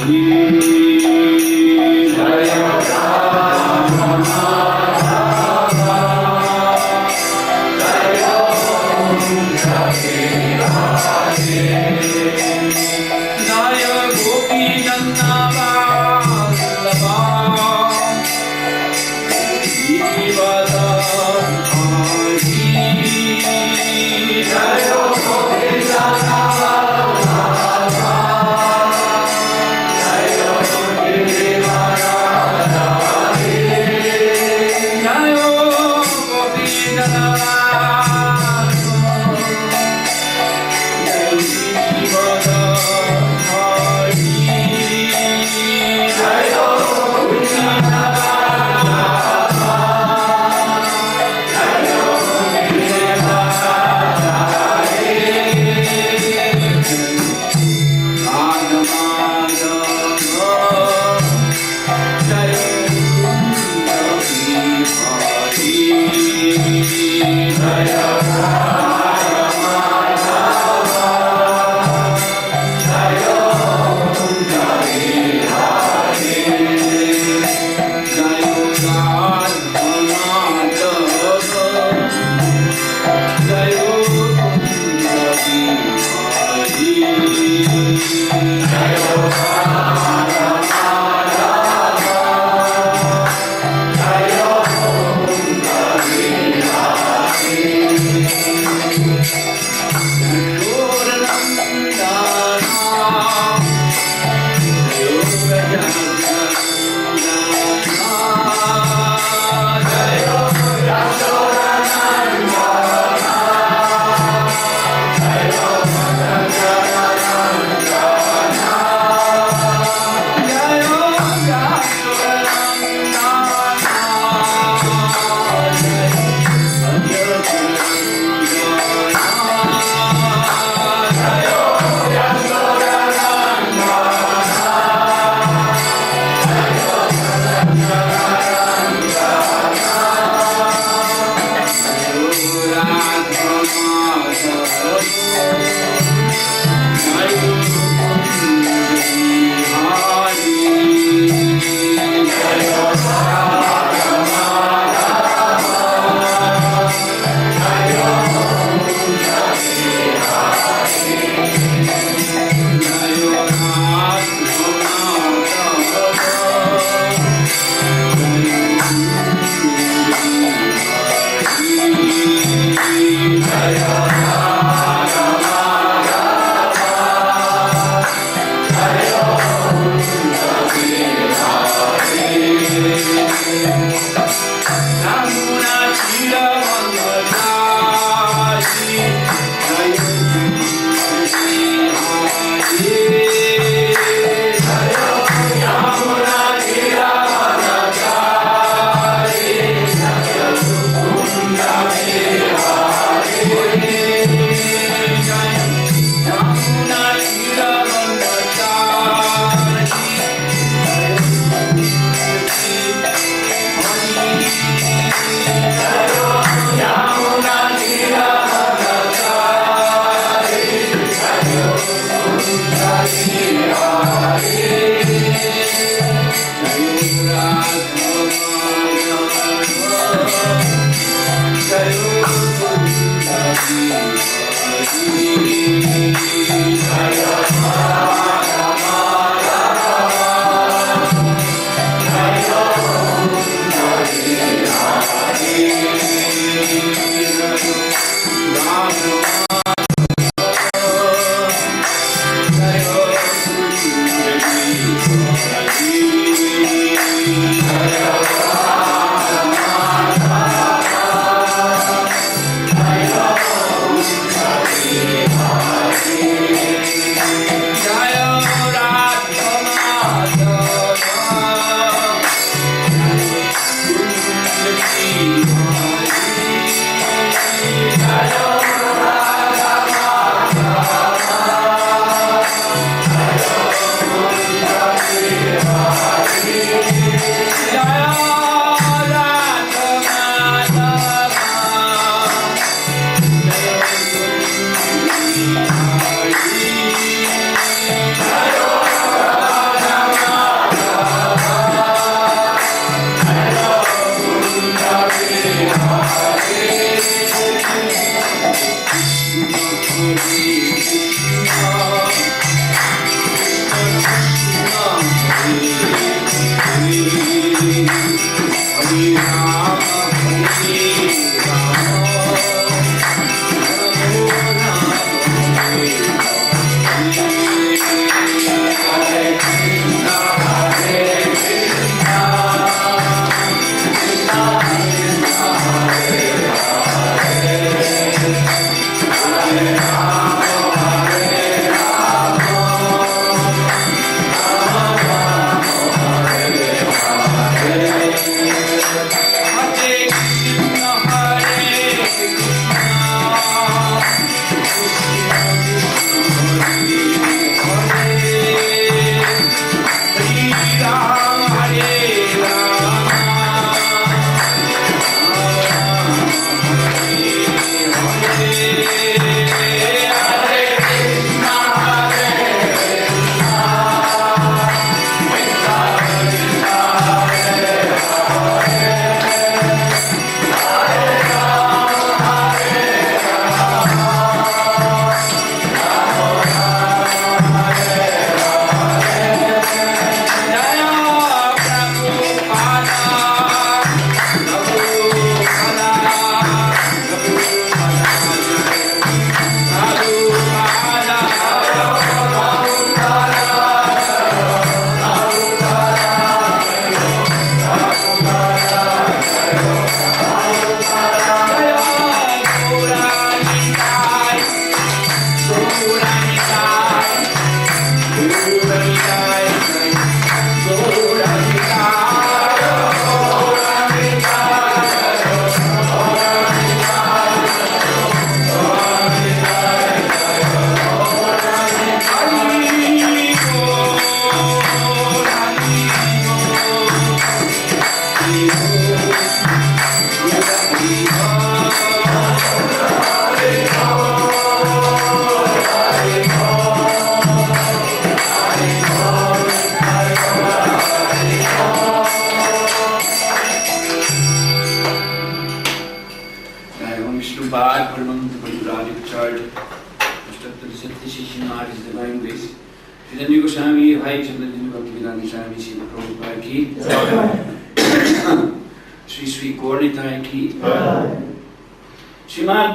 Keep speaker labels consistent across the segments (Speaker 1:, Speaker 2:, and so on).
Speaker 1: Jai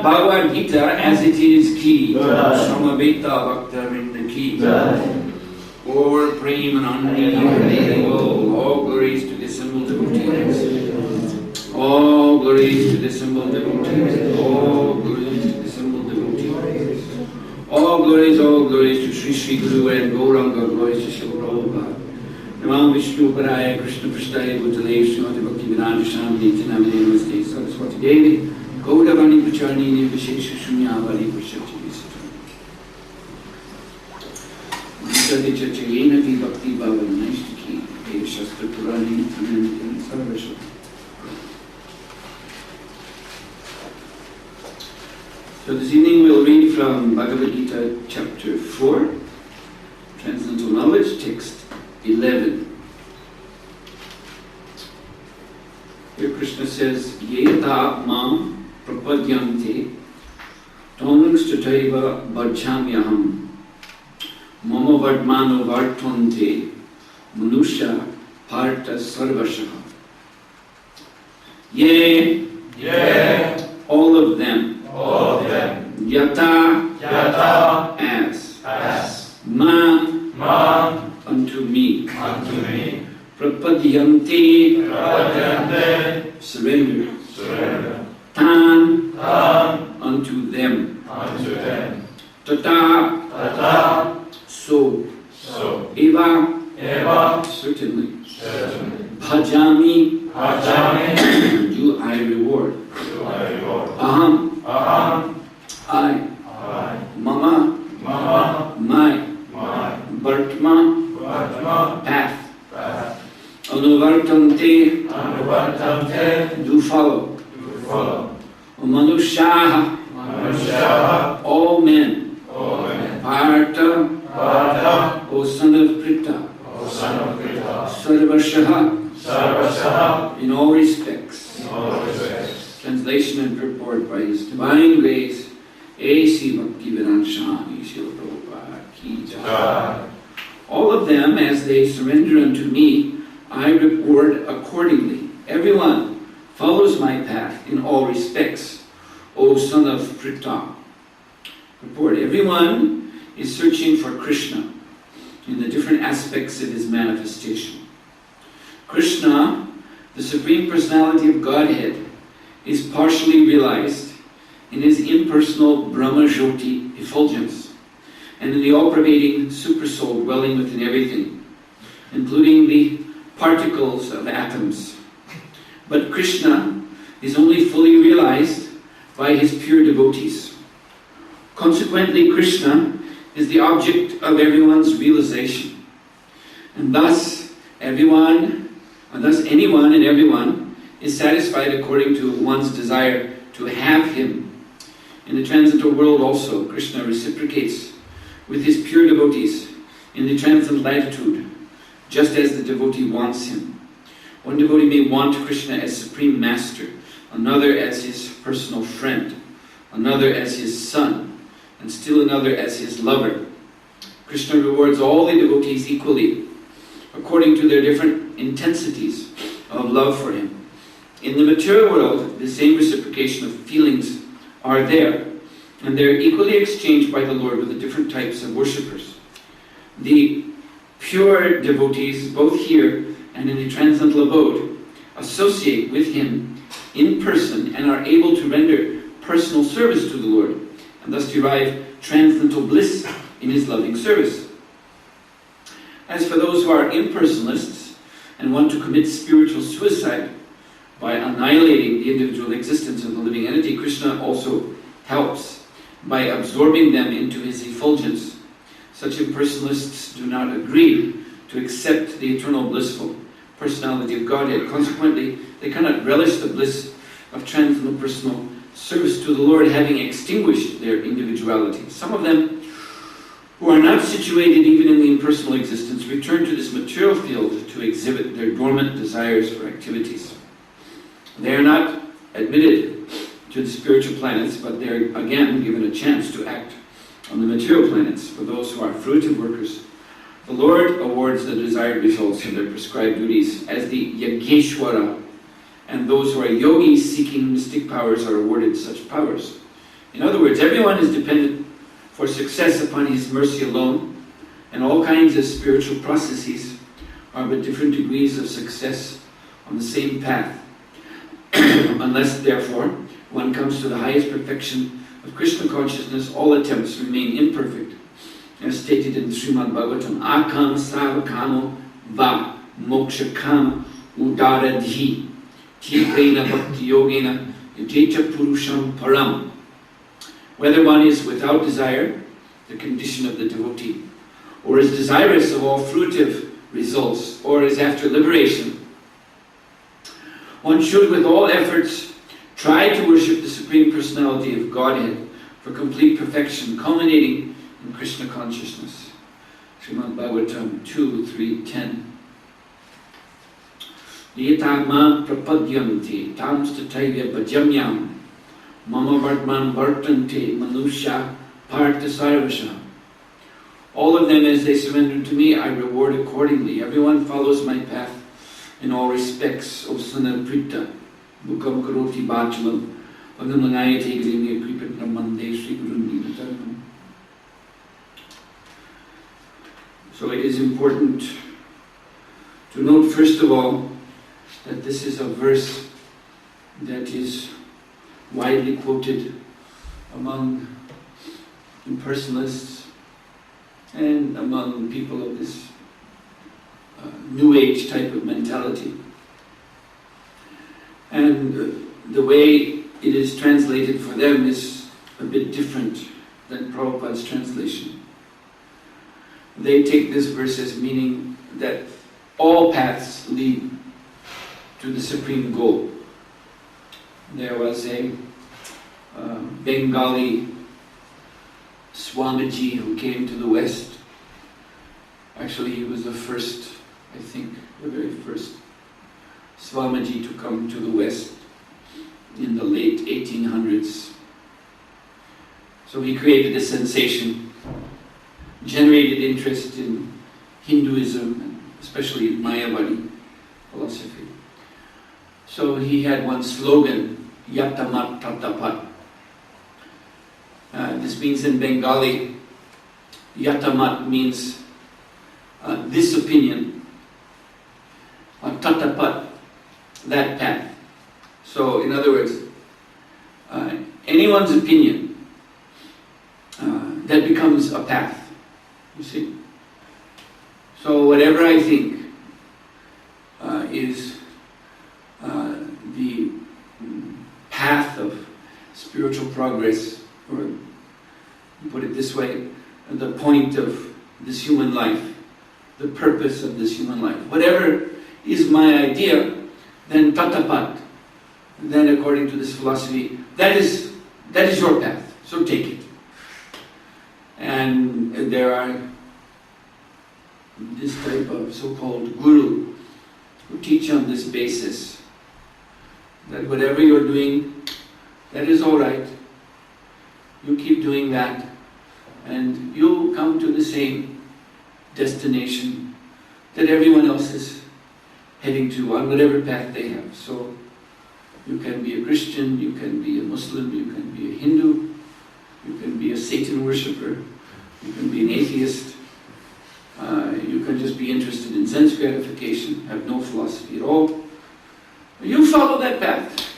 Speaker 1: Bhagavad Gita as it is ki, Samaveta Bhaktavinda ki, or Premanandi, all glories to the assembled devotees, all glories to the assembled devotees, all glories to the assembled devotees, all glories to Sri Sri Guru and Gauranga, glories to Sri Prabhupada. Namam Vishnu Paraya Krishna Prasthaya Bhutale Srimati Bhakti Vinaya Swami Nityanamane Namaste Saraswati Devi Gaudavani Pracharni Vishesha Shunyavali Prashati Visita. Gita de Chachayena Ki Bhakti Bhava Naishtaki Dev Shastra Purani Anantan Sarvasha. So this evening we'll read from Bhagavad Gita chapter 4, Transcendental Knowledge, text 11. Here Krishna says, Yeta mam prapadyante tamangstataiva bhajamyaham mama vardmano vartante manusha parta sarvashaha. Yea, all of them, yata, as, man, unto me, prapadyanti, surrender, tan, unto them, tata, so, eva, certainly, bhajami, do I reward, aham, I, mama, my, Vartma, path. Anuvartante, do follow. Manushaha, all men. Partha, O son of Pritha. Sarvashaha, in all respects. Translation and purport by His Divine Grace, A.C. Bhaktivedanta Swami Srila Prabhupada Ki Jai. All of them, as they surrender unto me, I reward accordingly. Everyone follows my path in all respects, O son of Pritha. Report, everyone is searching for Krishna in the different aspects of his manifestation. Krishna, the Supreme Personality of Godhead, is partially realized in his impersonal Brahma Jyoti effulgence and in the all-pervading Supersoul dwelling within everything, including the particles of atoms. But Krishna is only fully realized by his pure devotees. Consequently, Krishna is the object of everyone's realization. And thus anyone and everyone is satisfied according to one's desire to have him. In the transcendental world also, Krishna reciprocates with his pure devotees in the transcendental latitude, just as the devotee wants him. One devotee may want Krishna as Supreme Master, another as his personal friend, another as his son, and still another as his lover. Krishna rewards all the devotees equally, according to their different intensities of love for him. In the material world, the same reciprocation of feelings are there, and they are equally exchanged by the Lord with the different types of worshippers. The pure devotees, both here and in the transcendental abode, associate with him in person and are able to render personal service to the Lord, and thus derive transcendental bliss in his loving service. As for those who are impersonalists and want to commit spiritual suicide by annihilating the individual existence of the living entity, Krishna also helps by absorbing them into his effulgence. Such impersonalists do not agree to accept the eternal blissful personality of Godhead. Consequently, they cannot relish the bliss of transcendental personal service to the Lord, having extinguished their individuality. Some of them, who are not situated even in the impersonal existence, return to this material field to exhibit their dormant desires for activities. They are not admitted to the spiritual planets, but they are again given a chance to act on the material planets. For those who are fruitive workers, the Lord awards the desired results in their prescribed duties as the Yageshwara, and those who are yogis seeking mystic powers are awarded such powers. In other words, everyone is dependent for success upon his mercy alone, and all kinds of spiritual processes are but different degrees of success on the same path. Unless, therefore, one comes to the highest perfection of Krishna consciousness, all attempts remain imperfect. As stated in Srimad Bhagavatam, Akam Savakamo Va Moksha Kama Udaradhi Tigrena Bhakti Yogena Yajecha Purusham Param. Whether one is without desire, the condition of the devotee, or is desirous of all fruitive results, or is after liberation, one should with all efforts try to worship the Supreme Personality of Godhead for complete perfection, culminating in Krishna consciousness. Srimad Bhagavatam 2:3-10. Liyatamam prapadyanti tamstataiva bhajamyam mama vartman vartante manusha partha sarvasha. All of them, as they surrender to me, I reward accordingly. Everyone follows my path in all respects. O son of Pritha, Bhukam Karoti Bhajalam, Bhagamanayate Grimya Kripatna Mande Sri Guru Nivataram. So it is important to note, first of all, that this is a verse that is widely quoted among impersonalists and among people of this New Age type of mentality. And the way it is translated for them is a bit different than Prabhupada's translation. They take this verse as meaning that all paths lead to the supreme goal. There was a Bengali Swamiji who came to the West. Actually, he was the first, I think, the very first Swamiji to come to the West in the late 1800s. So he created a sensation, generated interest in Hinduism, and especially Mayavadi philosophy. So he had one slogan, Yatamat Tatapat. This means in Bengali, Yatamat means this opinion, Tatapat, that path. So in other words, anyone's opinion that becomes a path, you see. So whatever I think is the path of spiritual progress, or put it this way, the point of this human life, the purpose of this human life. Whatever is my idea, then tatapat, then according to this philosophy, that is your path, so take it. And there are this type of so-called guru who teach on this basis, that whatever you're doing, that is all right. You keep doing that, and you'll come to the same destination that everyone else is heading to on whatever path they have. So you can be a Christian, you can be a Muslim, you can be a Hindu, you can be a Satan worshipper, you can be an atheist, you can just be interested in sense gratification, have no philosophy at all. You follow that path.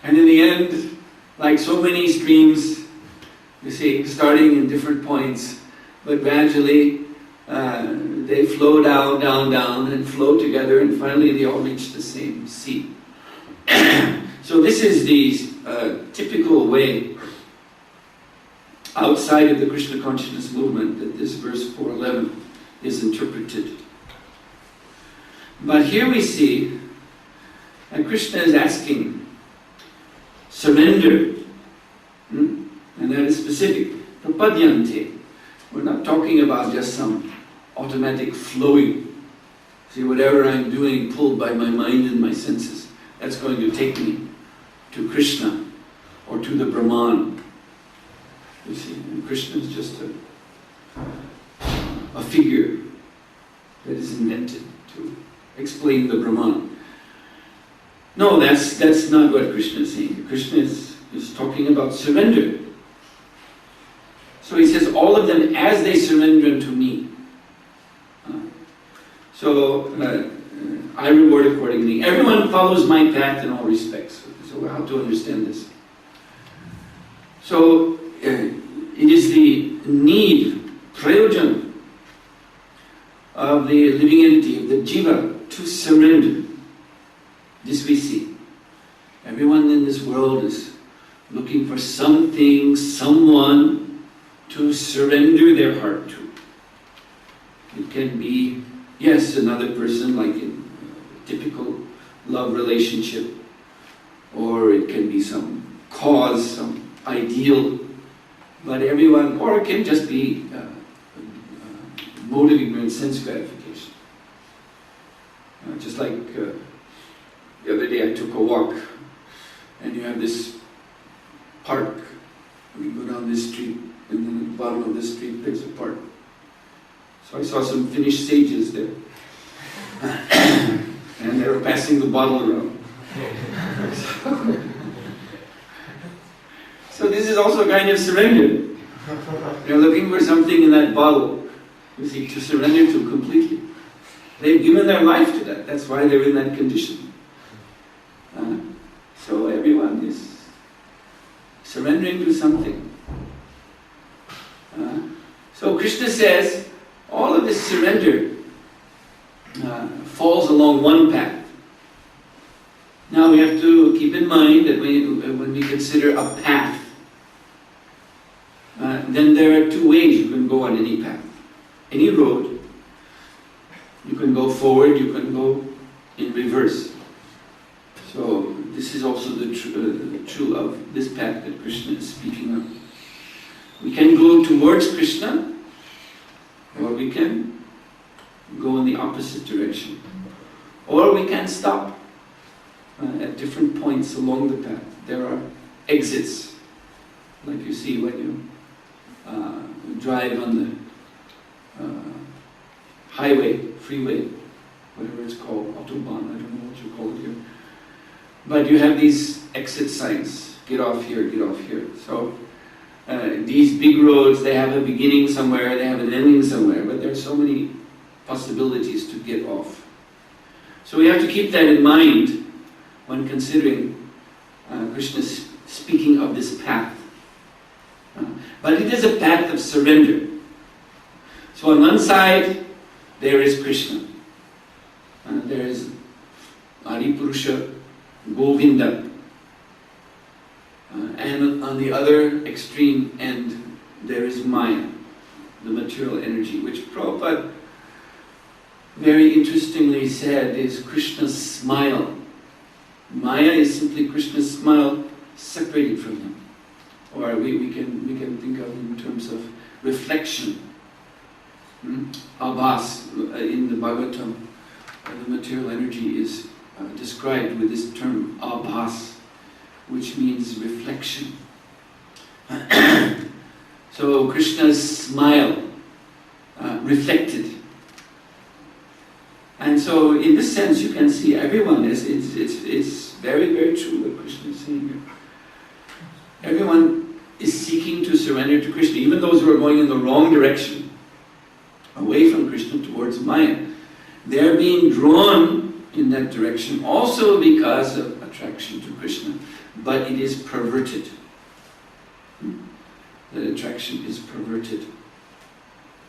Speaker 1: And in the end, like so many streams, you see, starting in different points, but gradually they flow down, down, down, and flow together, and finally they all reach the same sea. So this is the typical way outside of the Krishna consciousness movement that this verse 4:11 is interpreted. But here we see that Krishna is asking, surrender. And that is specific. Prapadyante. We're not talking about just some automatic flowing. See, whatever I'm doing pulled by my mind and my senses, that's going to take me to Krishna or to the Brahman. You see, and Krishna is just a figure that is invented to explain the Brahman. No, that's not what Krishna is saying. Krishna is talking about surrender. So he says, all of them as they surrender unto me. I reward accordingly. Everyone follows my path in all respects. So how to understand this? So it is the need, prayojan, of the living entity, of the jiva, to surrender. This we see. Everyone in this world is looking for something, someone to surrender their heart to. It can be, yes, another person, like in a typical love relationship, or it can be some cause, some ideal, but everyone, or it can just be motive, ignorance, sense gratification. Just like the other day I took a walk, and you have this park. We go down this street, and then at the bottom of this street there's a park. So I saw some finished sages there. And they were passing the bottle around. So this is also a kind of surrender. They're looking for something in that bottle, you see, to surrender to completely. They've given their life to that. That's why they're in that condition. So everyone is surrendering to something. So Krishna says, all of this surrender falls along one path. Now we have to keep in mind that when we consider a path, then there are two ways you can go on any path. Any road, you can go forward, you can go in reverse. So this is also the true of this path that Krishna is speaking of. We can go towards Krishna, or we can go in the opposite direction. Or we can stop at different points along the path. There are exits. like you see when you drive on the highway, freeway, whatever it's called, Autobahn, I don't know what you call it here. But you have these exit signs, get off here, get off here. So these big roads, they have a beginning somewhere, they have an ending somewhere, but there are so many possibilities to get off. So we have to keep that in mind when considering Krishna speaking of this path. But it is a path of surrender. So on one side, there is Krishna. There is Adipurusha, Govinda. And on the other extreme end, there is Maya, the material energy, which Prabhupada very interestingly said is Krishna's smile. Maya is simply Krishna's smile separated from him. Or we can think of it in terms of reflection. Abhas, in the Bhagavatam, the material energy is described with this term abhas, which means reflection. So Krishna's smile reflected. And so in this sense you can see everyone is, it's very, very true what Krishna is saying here. Everyone is seeking to surrender to Krishna, even those who are going in the wrong direction, away from Krishna towards Maya. They're being drawn in that direction also because of attraction to Krishna, but it is perverted. That attraction is perverted.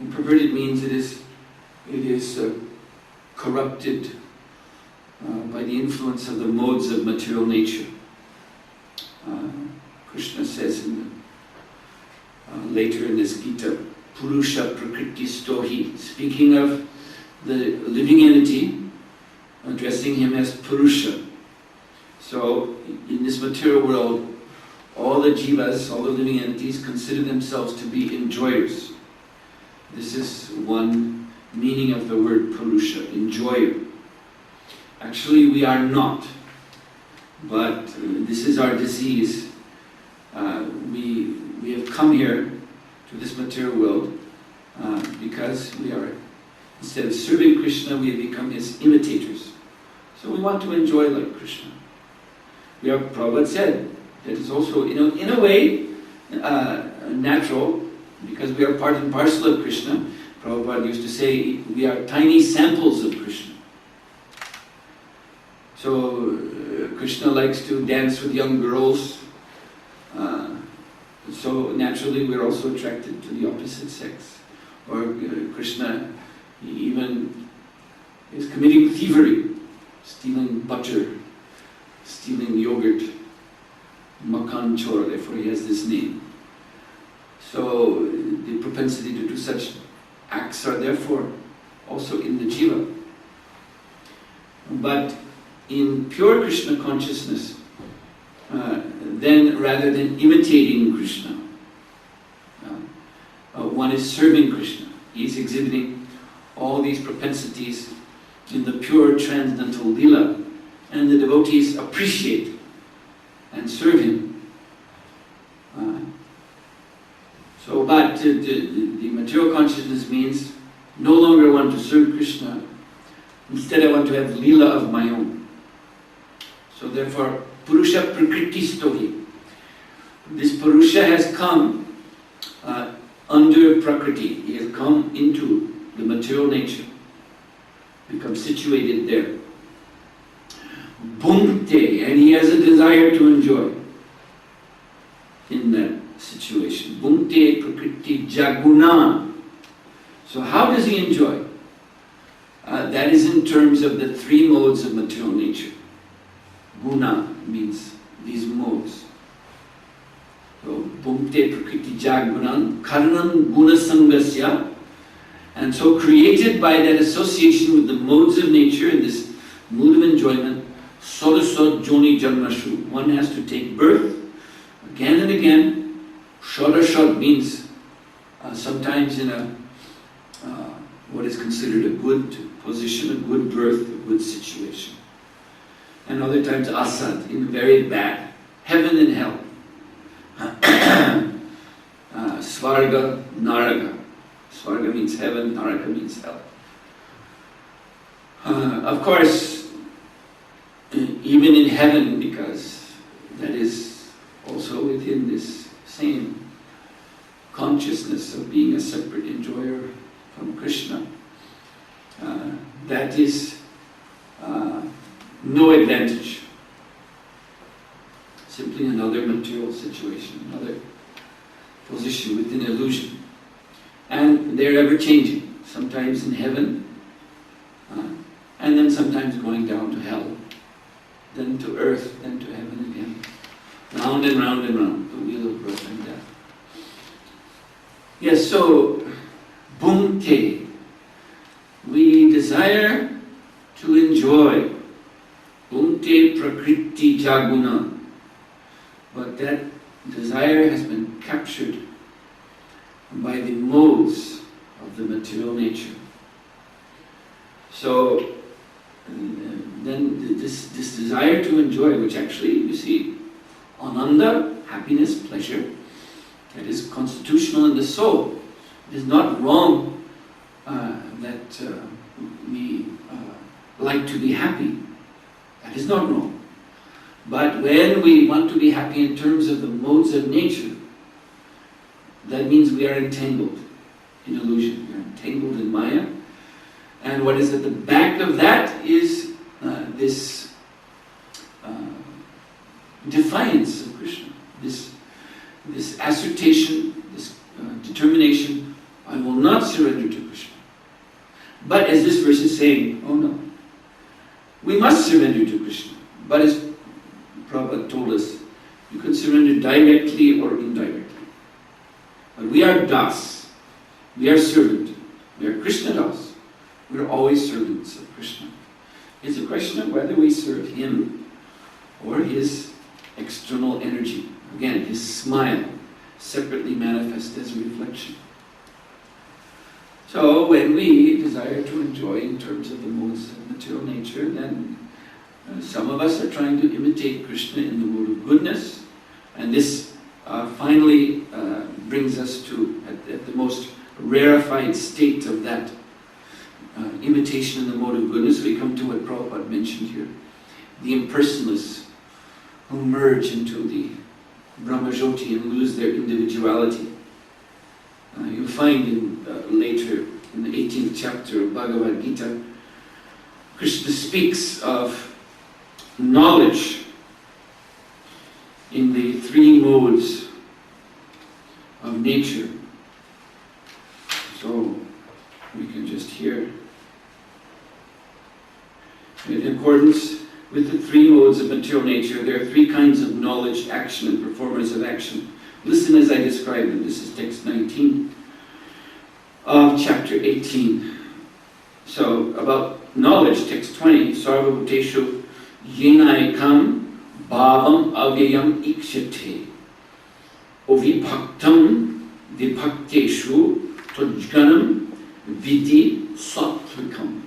Speaker 1: And perverted means it is corrupted by the influence of the modes of material nature. Krishna says later in this Gita, Purusha Prakriti Stohi, speaking of the living entity, addressing him as Purusha. So in this material world, all the jivas, all the living entities consider themselves to be enjoyers. This is one meaning of the word Purusha, enjoyer. Actually we are not, but this is our disease. We have come here to this material world because we are, instead of serving Krishna, we have become his imitators. So we want to enjoy like Krishna. Prabhupada said that it's also, in a way, natural, because we are part and parcel of Krishna. Prabhupada used to say, we are tiny samples of Krishna. So Krishna likes to dance with young girls. So naturally we're also attracted to the opposite sex. Or Krishna, he even is committing thievery, stealing butter, stealing yogurt, Makan Chor, therefore he has this name. So the propensity to do such acts are therefore also in the jiva. But in pure Krishna consciousness, then rather than imitating Krishna, one is serving Krishna. He is exhibiting all these propensities in the pure transcendental lila, and the devotees appreciate and serve him. But the material consciousness means no longer want to serve Krishna. Instead I want to have lila of my own. So therefore, Purusha Prakriti Stohi. This Purusha has come under Prakriti. He has come into the material nature, become situated there. Bhunkte, and he has a desire to enjoy in that situation. Bhunkte Prakriti Jaguna. So how does he enjoy? That is in terms of the three modes of material nature. Guna means these modes. So, Bhunkte Prakriti Jaggunan Karanam Guna Sangasya. And so created by that association with the modes of nature in this mood of enjoyment, Sodasod Joni Janmashu. One has to take birth again and again. Shodashod means sometimes in a what is considered a good position, a good birth, a good situation. And other times asad, in very bad, heaven and hell. Svarga, Naraga. Svarga means heaven, Naraga means hell. Of course, even in heaven, because that is also within this same consciousness of being a separate enjoyer from Krishna, that is no advantage. Simply another material situation, another position within illusion. And they're ever changing, sometimes in heaven, and then sometimes going down to hell, then to earth, then to heaven again. Round and round and round, the wheel of birth and death. Yes, so, bhunte, we desire to enjoy. Bhunte prakriti jaguna. But that desire has been captured by the modes of the material nature. So, then this desire to enjoy, which actually, you see, ananda, happiness, pleasure, that is constitutional in the soul. It is not wrong that we like to be happy. That is not wrong. But when we want to be happy in terms of the modes of nature, that means we are entangled in illusion. We are entangled in Maya. And what is at the back of that is this defiance of Krishna, this assertion, this determination, I will not surrender to Krishna. But as this verse is saying, oh no, we must surrender to Krishna. But as Prabhupada told us, you can surrender directly or indirectly. But we are das, we are servant, we are Krishna das. We are always servants of Krishna. It's a question of whether we serve him or his external energy. Again, his smile, separately manifest as reflection. So when we desire to enjoy in terms of the modes of material nature, then some of us are trying to imitate Krishna in the mode of goodness, and this finally brings us to, at the most rarefied state of that imitation in the mode of goodness, we come to what Prabhupada mentioned here, the impersonalists who merge into the Brahmajyoti and lose their individuality. You'll find later in the 18th chapter of Bhagavad Gita, Krishna speaks of knowledge in the three modes of nature. So we can just hear. In accordance with the three modes of material nature, there are three kinds of knowledge, action, and performance of action. Listen as I describe them. This is text 19 of chapter 18. So, about knowledge, text 20, Sarva Bhuteshu Yenaikam Bhavam Avyayam Ikshate Ovibhaktam Vibhakteshu Tojganam Vidi Sattvakam.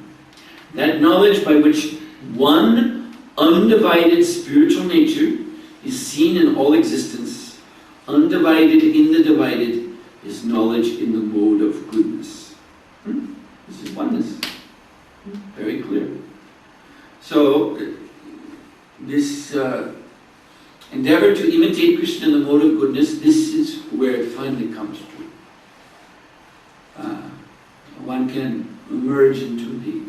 Speaker 1: That knowledge by which one undivided spiritual nature is seen in all existence, undivided in the divided, is knowledge in the mode of goodness. This is oneness. Very clear. So, this endeavor to imitate Krishna in the mode of goodness, this is where it finally comes to. One can emerge into the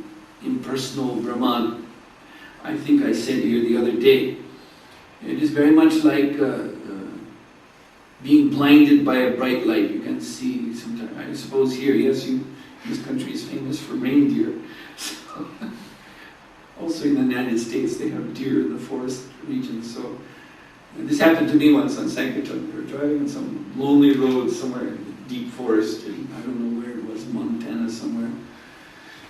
Speaker 1: impersonal Brahman. I think I said here the other day, it is very much like being blinded by a bright light. You can see sometimes, I suppose here, yes, this country is famous for reindeer. So, also in the United States, they have deer in the forest regions. So this happened to me once on Sankirtan. We were driving on some lonely road somewhere in the deep forest, and I don't know where it was, Montana somewhere,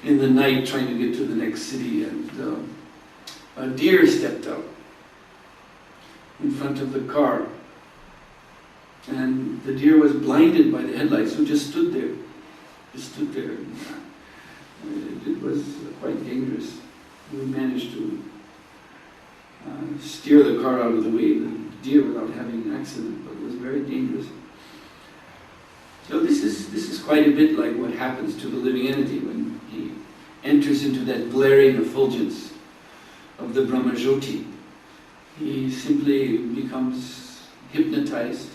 Speaker 1: in the night trying to get to the next city, and a deer stepped out in front of the car. And the deer was blinded by the headlights, so just stood there. Just stood there. It was quite dangerous. We managed to steer the car out of the way of the deer without having an accident, but it was very dangerous. So this is quite a bit like what happens to the living entity when he enters into that glaring effulgence of the Brahmajyoti. He simply becomes hypnotized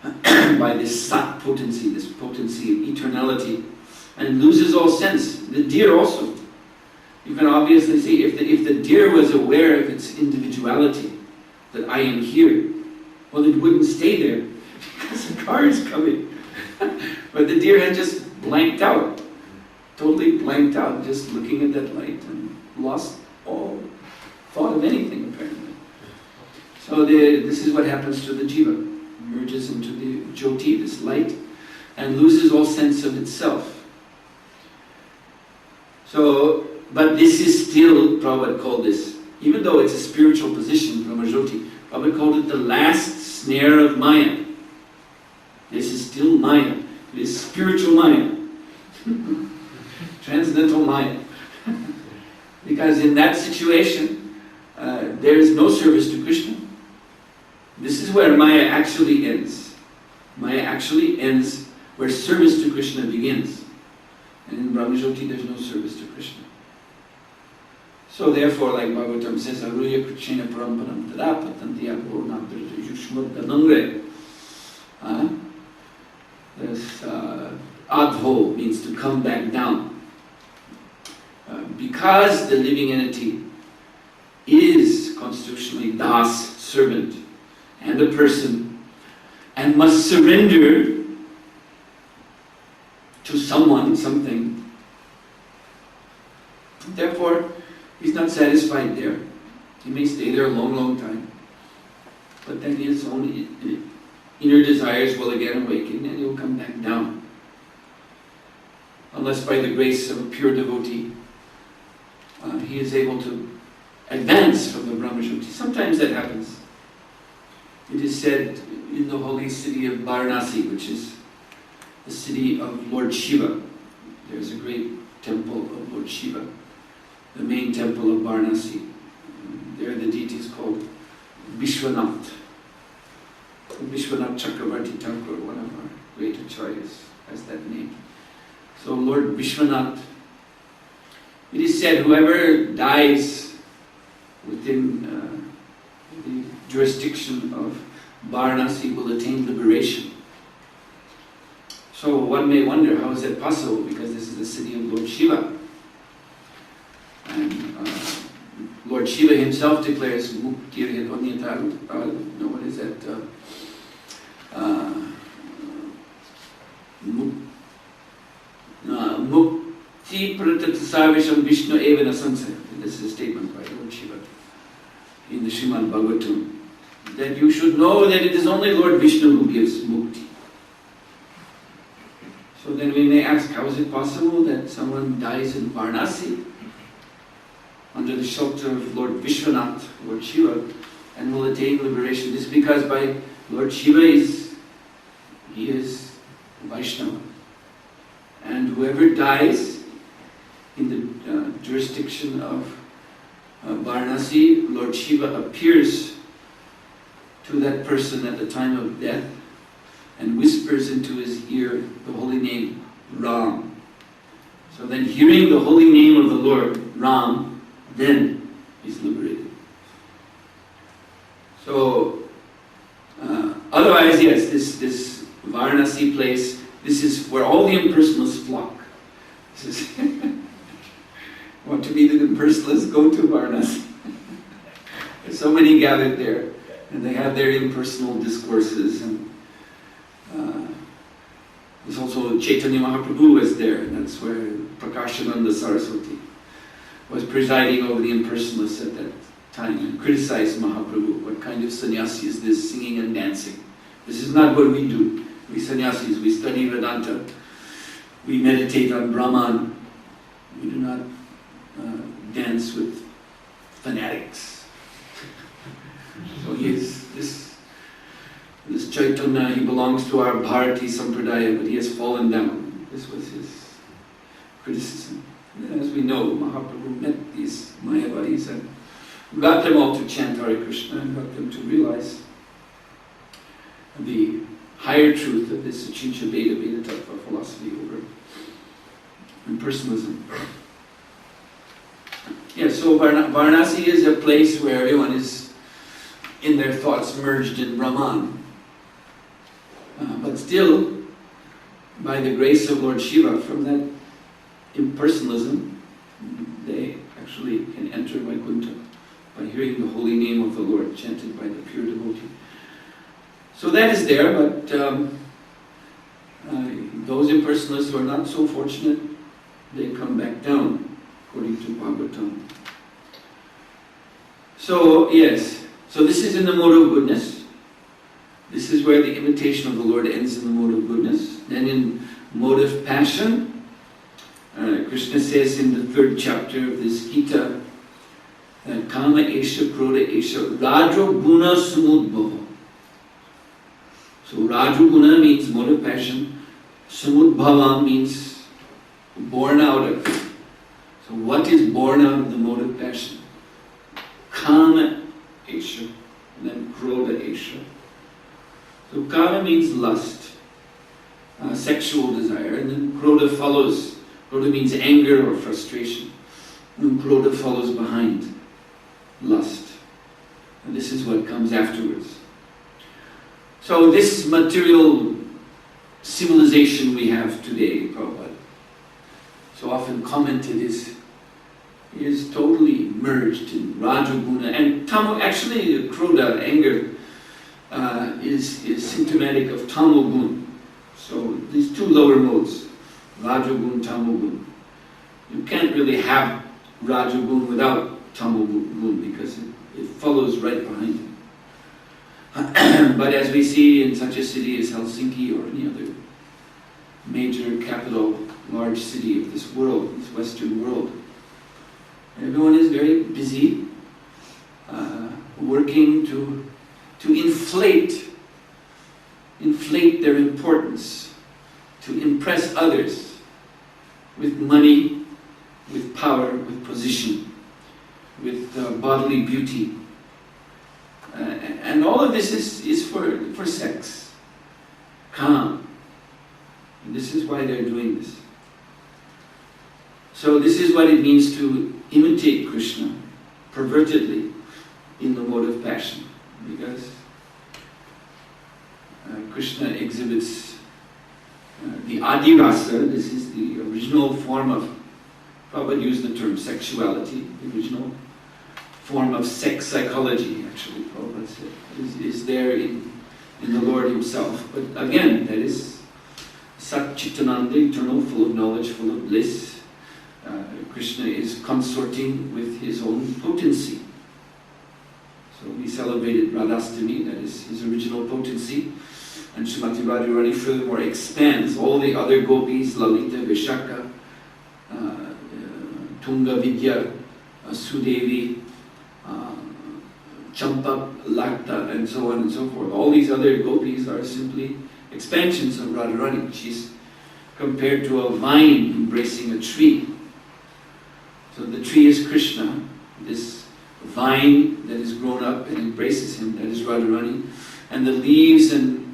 Speaker 1: by this sat potency, this potency of eternality, and loses all sense. The deer also. You can obviously see if the deer was aware of its individuality, that I am here, well, it wouldn't stay there because the car is coming. But the deer had just blanked out, totally blanked out, just looking at that light and lost all thought of anything apparently. So this is what happens to the jiva. Merges into the jyoti, this light, and loses all sense of itself. So, but this is still, Prabhupada called this, even though it's a spiritual position, Brahmajyoti, Prabhupada called it the last snare of Maya. This is still Maya. It is spiritual Maya. Transcendental Maya. Because in that situation, there is no service to Krishna. This is where Maya actually ends. Maya actually ends where service to Krishna begins. And in Brahmajyoti there's no service to Krishna. So therefore, like Bhagavatam says, Aruya Krishna Paramparam Tada Patanti Abho Nabdrita Yushmad Danangre. This adho means to come back down. Because the living entity is constitutionally das, servant, and a person, and must surrender to someone, something. Therefore, he's not satisfied there. He may stay there a long, long time. But then his own inner desires will again awaken and he'll come back down. Unless by the grace of a pure devotee, he is able to advance from the Brahmajyoti. Sometimes that happens. It is said in the holy city of Varanasi, which is the city of Lord Shiva. There's a great temple of Lord Shiva, the main temple of Varanasi. There the deity is called Vishwanath. Vishwanath Chakravarti Thakur, one of our great acharyas, has that name. So Lord Vishwanath, it is said whoever dies within the jurisdiction of Varanasi will attain liberation. So one may wonder, how is that possible? Because this is the city of Lord Shiva. And Lord Shiva himself declares, Muktir Hedonyata, no, what is that? Mukti Pratatasavisham Vishnu Evana Sansa. This is a statement by Lord Shiva in the Srimad Bhagavatam. That you should know that it is only Lord Vishnu who gives mukti. So then we may ask, how is it possible that someone dies in Varanasi under the shelter of Lord Vishwanath, Lord Shiva, and will attain liberation? This is because by Lord Shiva he is Vaishnava. And whoever dies in the jurisdiction of Varanasi, Lord Shiva appears to that person at the time of death and whispers into his ear the holy name Ram. So then hearing the holy name of the Lord, Ram, then he's liberated. So otherwise, yes, this Varanasi place, this is where all the impersonalists flock. This is want to meet an impersonalist, go to Varanasi. There's so many gathered there, and they have their impersonal discourses. And there's also Chaitanya Mahaprabhu was there, and that's where Prakashananda Saraswati was presiding over the impersonalists at that time and criticized Mahaprabhu. What kind of sannyasi is this, singing and dancing? This is not what we do. We sannyasis, we study Vedanta, we meditate on Brahman, we do not dance with fanatics. So this Chaitanya, he belongs to our Bharati Sampradaya, but he has fallen down. This was his criticism. And as we know, Mahaprabhu met these Mayavadis and got them all to chant Hare Krishna and got them to realize the higher truth of this Achincha Bheda Bheda Tattva philosophy over impersonalism. Yeah, so Varanasi is a place where everyone is in their thoughts merged in Brahman. But still, by the grace of Lord Shiva, from that impersonalism, they actually can enter Vaikuntha by hearing the holy name of the Lord chanted by the pure devotee. So that is there, but those impersonalists who are not so fortunate, they come back down, according to Bhagavatam. So, yes, so this is in the mode of goodness. This is where the imitation of the Lord ends in the mode of goodness. Then in mode of passion, Krishna says in the 3rd chapter of this Gita, Kama Esha Krodha Esha Rajo Guna Samudbhava. So Rajo Guna means mode of passion, Samudbhava means born out of. So what is born out of the mode of passion? Kama Esha, and then Krodha Esha. So Kama means lust, sexual desire, and then Krodha follows. Krodha means anger or frustration. And Krodha follows behind lust. And this is what comes afterwards. So this material civilization we have today, Prabhupada, so often commented, is totally merged in Rajaguna. And actually Krodha, anger, is symptomatic of Tamogun. So these two lower modes, Rajagun, Tamogun. You can't really have Rajagun without Tamogun because it follows right behind it. But as we see in such a city as Helsinki or any other major capital, large city of this world, this Western world, everyone is very busy working to inflate their importance, to impress others with money, with power, with position, with bodily beauty. And all of this is for sex, calm. And this is why they're doing this. So this is what it means to imitate Krishna pervertedly in the mode of passion, because Krishna exhibits the Adi Rasa. This is the original form of, Prabhupada used the term sexuality, the original form of sex psychology, actually, Prabhupada said, is there in the Lord Himself. But again, that is Sat Chittananda, eternal, full of knowledge, full of bliss. Krishna is consorting with His own potency. So we celebrated Radhastami, that is His original potency. And Srimati Radharani furthermore expands all the other gopis, Lalita, Vishaka, Tunga Vidya, Sudevi, Champa, Lakta, and so on and so forth. All these other gopis are simply expansions of Radharani. She's compared to a vine embracing a tree. So the tree is Krishna, this vine that is grown up and embraces Him, that is Radharani. And the leaves and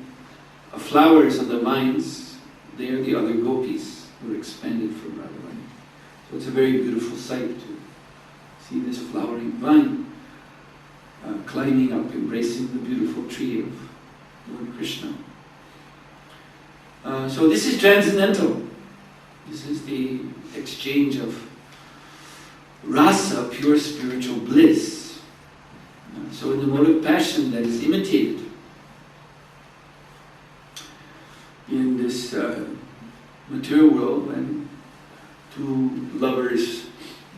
Speaker 1: flowers on the vines, they are the other gopis who are expanded from Radharani. So it's a very beautiful sight to see this flowering vine climbing up, embracing the beautiful tree of Lord Krishna. So this is transcendental. This is the exchange of rasa, pure spiritual bliss. So in the mode of passion that is imitated in this material world, when two lovers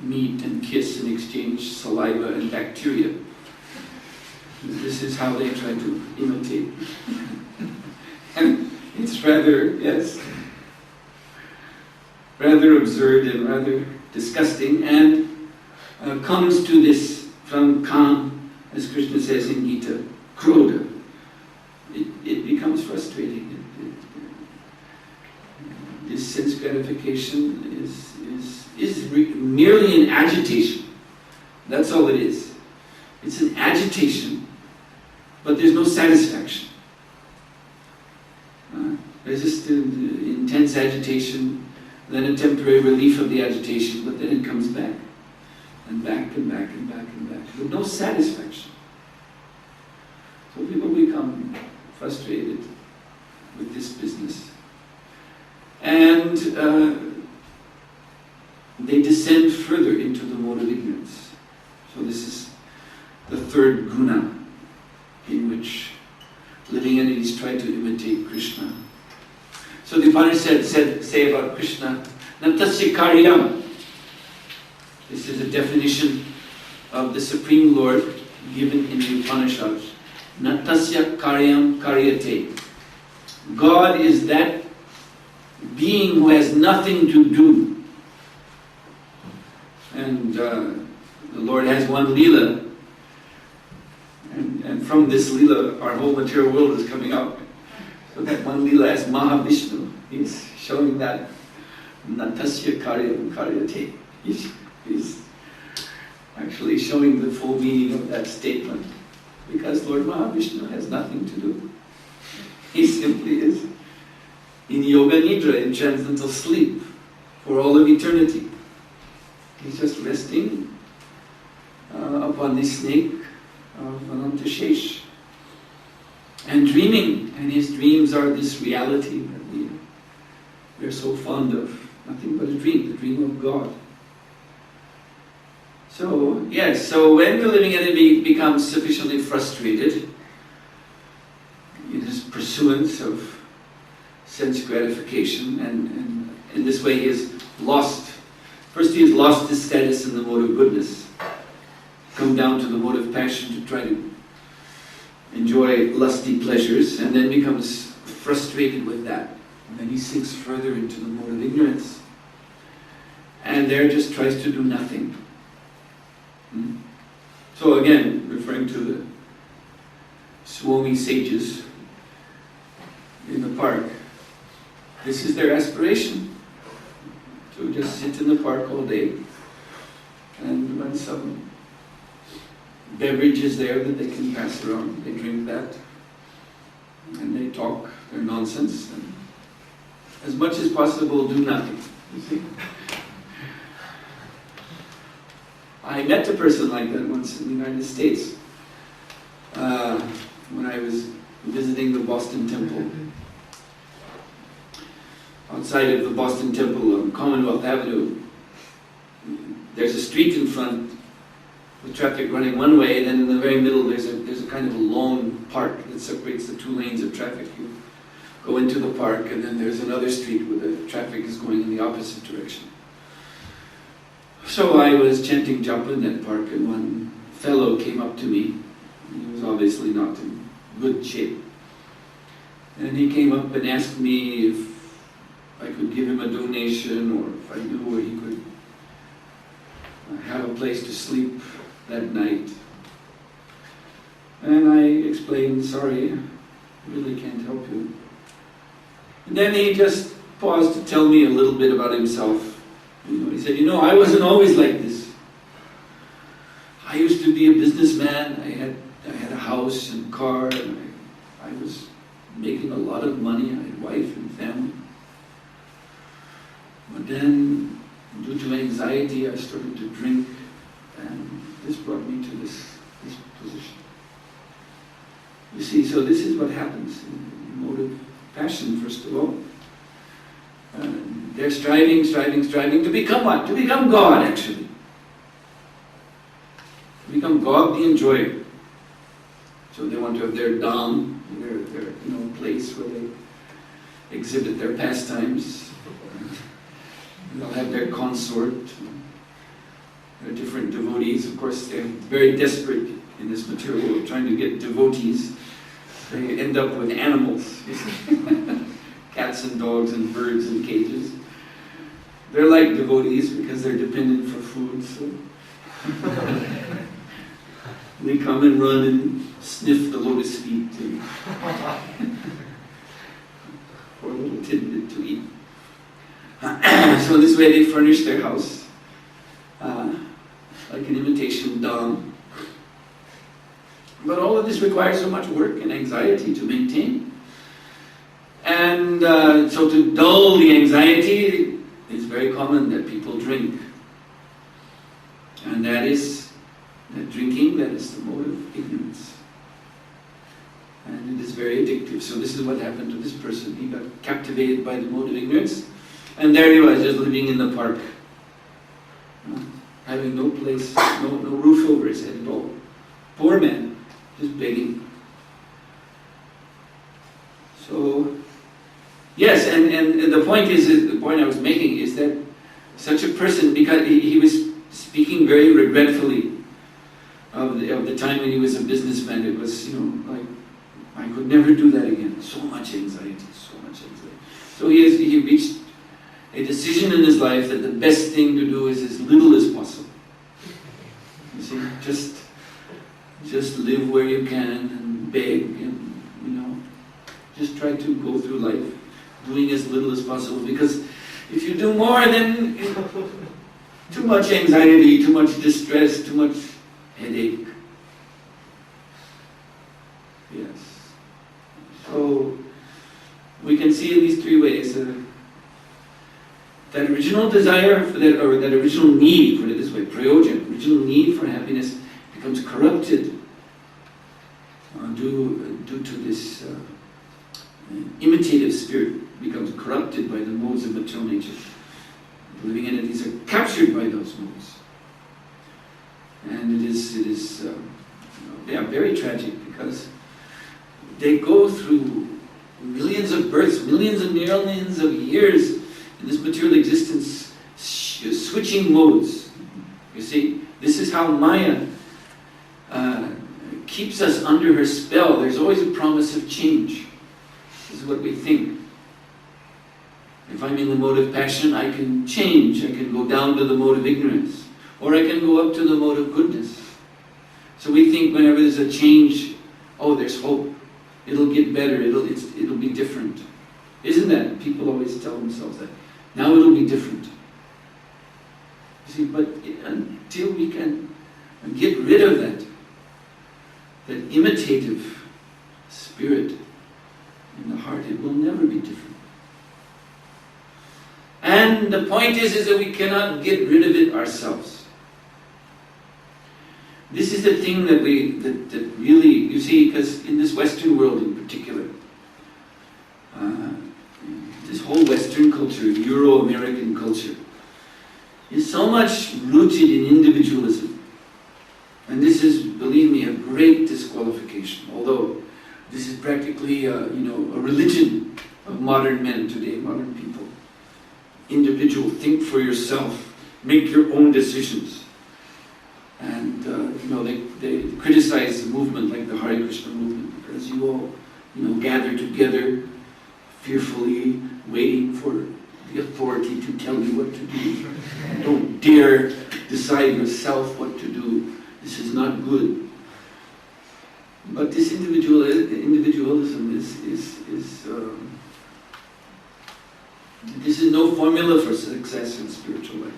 Speaker 1: meet and kiss and exchange saliva and bacteria, this is how they try to imitate. And it's rather, yes, rather absurd and rather disgusting, and comes to this from Kam, as Krishna says in Gita, Krodha. It becomes frustrating. This sense gratification is merely an agitation. That's all it is. It's an agitation, but there's no satisfaction. intense agitation, then a temporary relief of the agitation, but then it comes back. And back and back and back and back, with no satisfaction. So people become frustrated with this business. And they descend further into the mode of ignorance. So this is the third guna in which living entities try to imitate Krishna. So the Upanishads say about Krishna, Natasya karyam. This is a definition of the Supreme Lord given in the Upanishads. Natasya karyam karyate. God is that being who has nothing to do. And the Lord has one Leela. And from this Leela, our whole material world is coming out. So that one Leela as Mahavishnu is showing that Natasya karyam karyate. He's actually showing the full meaning of that statement. Because Lord Mahavishnu has nothing to do. He simply is in yoga nidra, in transcendental sleep, for all of eternity. He's just resting upon the snake of Anantashesh and dreaming. And his dreams are this reality that we are so fond of. Nothing but a dream, the dream of God. So, yes, so when the living entity becomes sufficiently frustrated in his pursuance of sense gratification, and in this way he has lost, first he has lost his status in the mode of goodness, come down to the mode of passion to try to enjoy lusty pleasures, and then becomes frustrated with that. And then he sinks further into the mode of ignorance, and there just tries to do nothing. So again, referring to the Swami sages in the park, this is their aspiration, to just sit in the park all day, and when some beverage is there that they can pass around, they drink that, and they talk their nonsense, and as much as possible do nothing, you see. I met a person like that once in the United States when I was visiting the Boston Temple. Outside of the Boston Temple on Commonwealth Avenue, there's a street in front with traffic running one way, and then in the very middle there's a kind of a long park that separates the two lanes of traffic. You go into the park, and then there's another street where the traffic is going in the opposite direction. So I was chanting japa in that park, and one fellow came up to me. He was obviously not in good shape. And he came up and asked me if I could give him a donation, or if I knew where he could have a place to sleep that night. And I explained, sorry, I really can't help you. And then he just paused to tell me a little bit about himself. He said, I wasn't always like this. I used to be a businessman. I had a house and car, and I was making a lot of money. I had a wife and family. But then, due to anxiety, I started to drink, and this brought me to this position. You see, so this is what happens in the mode of passion, first of all. They're striving to become what? To become God, actually. To become God the enjoyer. So they want to have their dham, their place where they exhibit their pastimes. They'll have their consort. There are different devotees. Of course, they're very desperate in this material world, trying to get devotees. They end up with animals. Cats and dogs and birds in cages. They're like devotees because they're dependent for food. So they come and run and sniff the lotus feet for a little tidbit to eat. So this way they furnish their house like an imitation dham. But all of this requires so much work and anxiety to maintain. And so to dull the anxiety, it's very common that people drink. And that drinking, that is the mode of ignorance. And it is very addictive. So this is what happened to this person. He got captivated by the mode of ignorance. And there he was, just living in the park. Having no place, no roof over his head at all. Poor man, just begging. So, yes, and the point I was making is that such a person, because he was speaking very regretfully of the time when he was a businessman. It was, like, I could never do that again. So much anxiety, so much anxiety. So he reached a decision in his life that the best thing to do is as little as possible. You see, just live where you can and beg and, just try to go through life doing as little as possible, because if you do more, then too much anxiety, too much distress, too much headache. Yes. So we can see in these three ways that original desire, or that original need, put it this way, prayojan, original need for happiness becomes corrupted due to this imitative spirit, becomes corrupted by the modes of material nature. The living entities are captured by those modes. And it is they are very tragic, because they go through millions of births, millions and millions of years in this material existence, switching modes. You see, this is how Maya keeps us under her spell. There's always a promise of change. This is what we think. If I'm in the mode of passion, I can change. I can go down to the mode of ignorance. Or I can go up to the mode of goodness. So we think whenever there's a change, oh, there's hope. It'll get better. It'll be different. Isn't that? People always tell themselves that. Now it'll be different. You see, but until we can get rid of that imitative spirit in the heart, it will never be different. And the point is that we cannot get rid of it ourselves. This is the thing that really, you see, because in this Western world in particular, this whole Western culture, Euro-American culture, is so much rooted in individualism. And this is, believe me, a great disqualification. Although this is practically, a religion of modern men today, modern people. Individual, think for yourself, make your own decisions. And they criticize the movement like the Hare Krishna movement, because you all, gather together fearfully, waiting for the authority to tell you what to do. Don't dare decide yourself what to do. This is not good. But this individualism is this is no formula for success in spiritual life.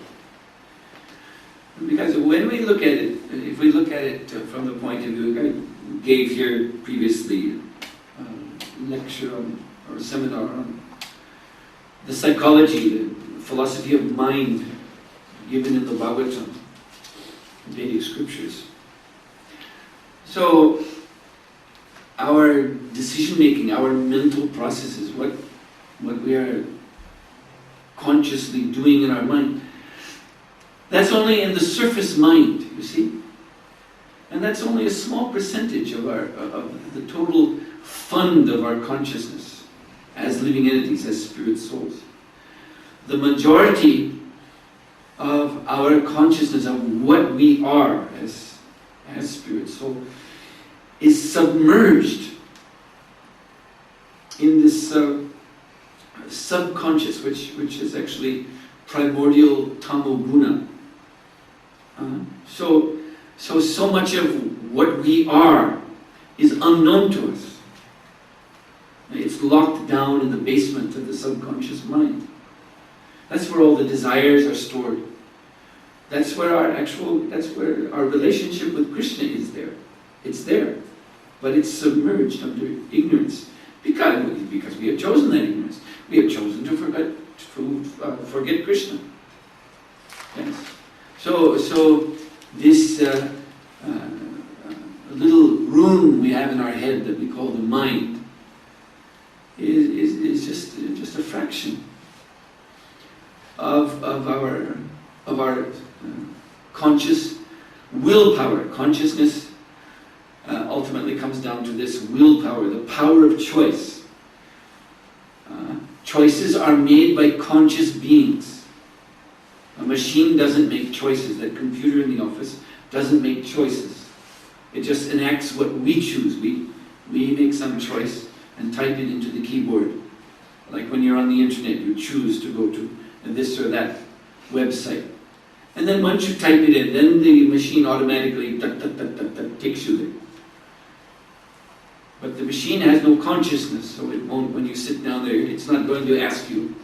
Speaker 1: Because when we look at it, if we look at it from the point of view, I gave here previously a lecture or a seminar on the psychology, the philosophy of mind given in the Bhagavad, the Vedic scriptures. So our decision making, our mental processes, what we are consciously doing in our mind, that's only in the surface mind, you see. And that's only a small percentage of the total fund of our consciousness as living entities, as spirit souls. The majority of our consciousness of what we are as spirit soul is submerged in this subconscious, which is actually primordial tamoguna. So much of what we are is unknown to us. It's locked down in the basement of the subconscious mind. That's where all the desires are stored. That's where our relationship with Krishna is there. It's there, but it's submerged under ignorance. Because we have chosen that ignorance. We have chosen to forget Krishna. Yes. So this little room we have in our head that we call the mind is just a fraction of our conscious willpower. Consciousness ultimately comes down to this willpower, the power of choice. Choices are made by conscious beings. A machine doesn't make choices. That computer in the office doesn't make choices. It just enacts what we choose. We make some choice and type it into the keyboard. Like when you're on the internet, you choose to go to this or that website. And then once you type it in, then the machine automatically takes you there. But the machine has no consciousness, so it won't, when you sit down there, it's not going to ask you.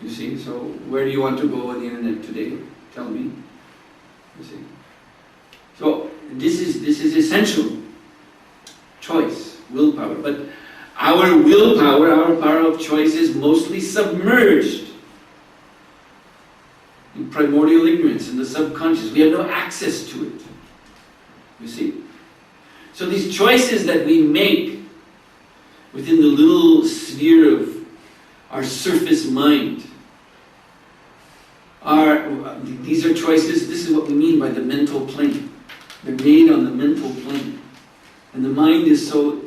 Speaker 1: You see, so where do you want to go on the internet today? Tell me. You see. So this is essential. Choice, willpower. But our willpower, our power of choice is mostly submerged in primordial ignorance, in the subconscious. We have no access to it. You see. So these choices that we make within the little sphere of our surface mind these are choices. This is what we mean by the mental plane. They're made on the mental plane. And the mind is so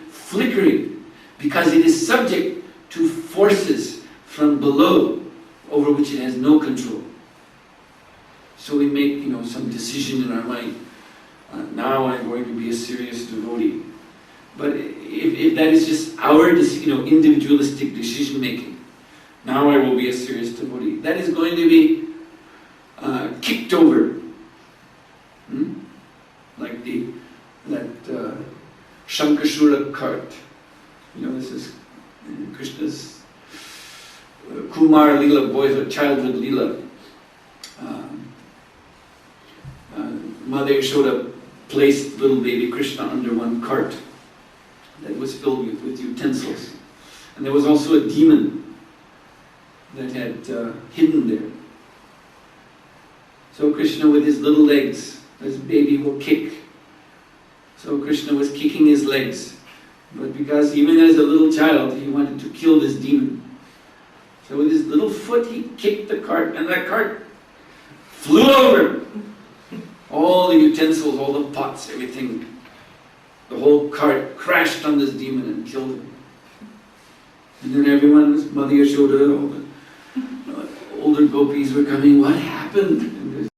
Speaker 1: flickering because it is subject to forces from below over which it has no control. So we make, some decision in our mind. Now I'm going to be a serious devotee. But if that is just our, individualistic decision making, now I will be a serious devotee, that is going to be kicked over. Like that Shankashura cart. This is Krishna's Kumar Leela, boyhood, childhood Leela. Mother Yashoda placed little baby Krishna under one cart that was filled with utensils. And there was also a demon that had hidden there. So Krishna with his little legs, this baby will kick. So Krishna was kicking his legs. But because even as a little child, he wanted to kill this demon. So with his little foot, he kicked the cart, and that cart flew over. All the utensils, all the pots, everything. The whole cart crashed on this demon and killed him. And then everyone, Mother Yashoda, all the older gopis were coming, what happened? And